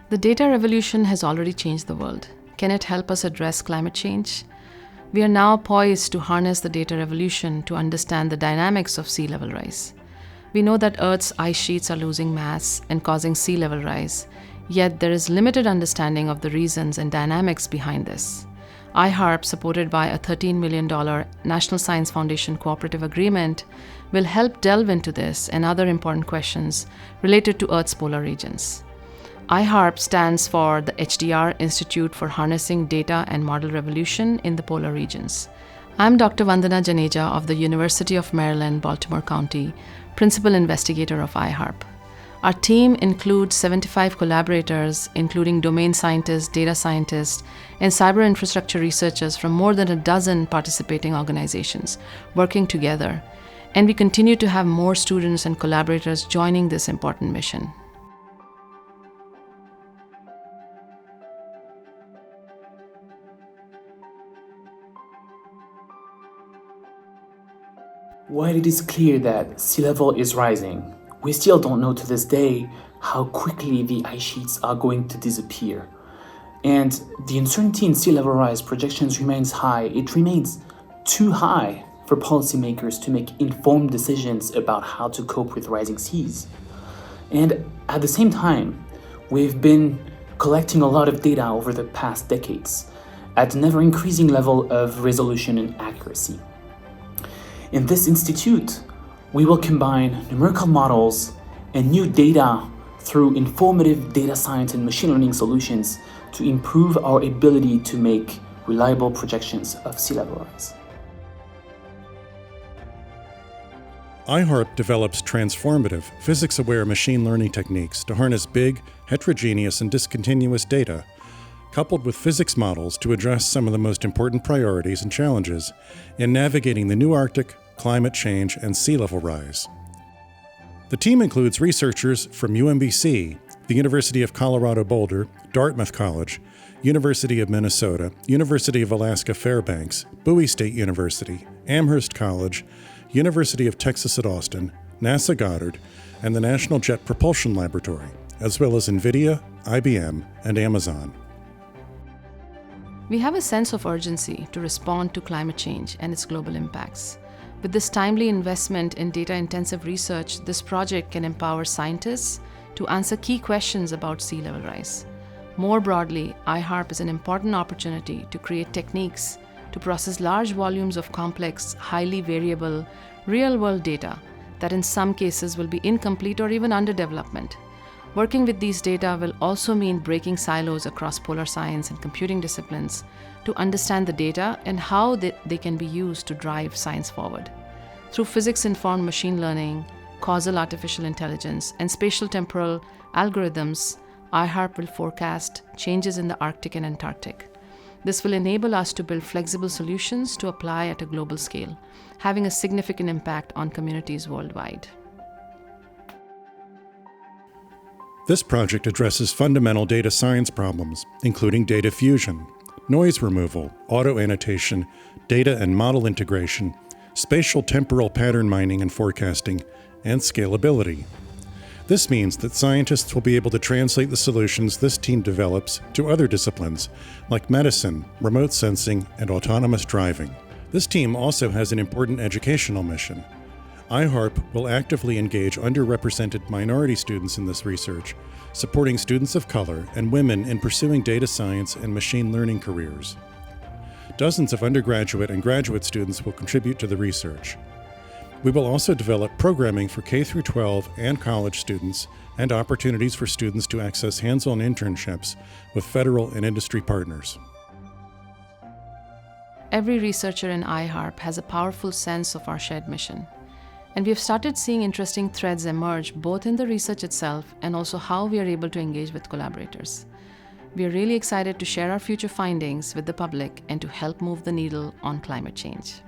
The data revolution has already changed the world. Can it help us address climate change? We are now poised to harness the data revolution to understand the dynamics of sea level rise. We know that Earth's ice sheets are losing mass and causing sea level rise, yet there is limited understanding of the reasons and dynamics behind this. iHARP, supported by a $13 million National Science Foundation cooperative agreement, will help delve into this and other important questions related to Earth's polar regions. iHARP stands for the HDR Institute for Harnessing Data and Model Revolution in the Polar Regions. I'm Dr. Vandana Janeja of the University of Maryland, Baltimore County, Principal Investigator of iHARP. Our team includes 75 collaborators, including domain scientists, data scientists, and cyber infrastructure researchers from more than a dozen participating organizations working together. And we continue to have more students and collaborators joining this important mission. While it is clear that sea level is rising, we still don't know to this day how quickly the ice sheets are going to disappear. And the uncertainty in sea level rise projections remains high. It remains too high for policymakers to make informed decisions about how to cope with rising seas. And at the same time, we've been collecting a lot of data over the past decades at an ever-increasing level of resolution and accuracy. In this institute, we will combine numerical models and new data through informative data science and machine learning solutions to improve our ability to make reliable projections of sea level rise. iHARP develops transformative, physics-aware machine learning techniques to harness big, heterogeneous, and discontinuous data, coupled with physics models to address some of the most important priorities and challenges in navigating the new Arctic, climate change, and sea level rise. The team includes researchers from UMBC, the University of Colorado Boulder, Dartmouth College, University of Minnesota, University of Alaska Fairbanks, Bowie State University, Amherst College, University of Texas at Austin, NASA Goddard, and the National Jet Propulsion Laboratory, as well as NVIDIA, IBM, and Amazon. We have a sense of urgency to respond to climate change and its global impacts. With this timely investment in data-intensive research, this project can empower scientists to answer key questions about sea level rise. More broadly, iHARP is an important opportunity to create techniques to process large volumes of complex, highly variable, real-world data that in some cases will be incomplete or even under development. Working with these data will also mean breaking silos across polar science and computing disciplines to understand the data and how they can be used to drive science forward. Through physics-informed machine learning, causal artificial intelligence, and spatial temporal algorithms, iHARP will forecast changes in the Arctic and Antarctic. This will enable us to build flexible solutions to apply at a global scale, having a significant impact on communities worldwide. This project addresses fundamental data science problems, including data fusion, noise removal, auto-annotation, data and model integration, spatial temporal pattern mining and forecasting, and scalability. This means that scientists will be able to translate the solutions this team develops to other disciplines, like medicine, remote sensing, and autonomous driving. This team also has an important educational mission. iHARP will actively engage underrepresented minority students in this research, supporting students of color and women in pursuing data science and machine learning careers. Dozens of undergraduate and graduate students will contribute to the research. We will also develop programming for K-12 and college students and opportunities for students to access hands-on internships with federal and industry partners. Every researcher in iHARP has a powerful sense of our shared mission. And we have started seeing interesting threads emerge both in the research itself and also how we are able to engage with collaborators. We are really excited to share our future findings with the public and to help move the needle on climate change.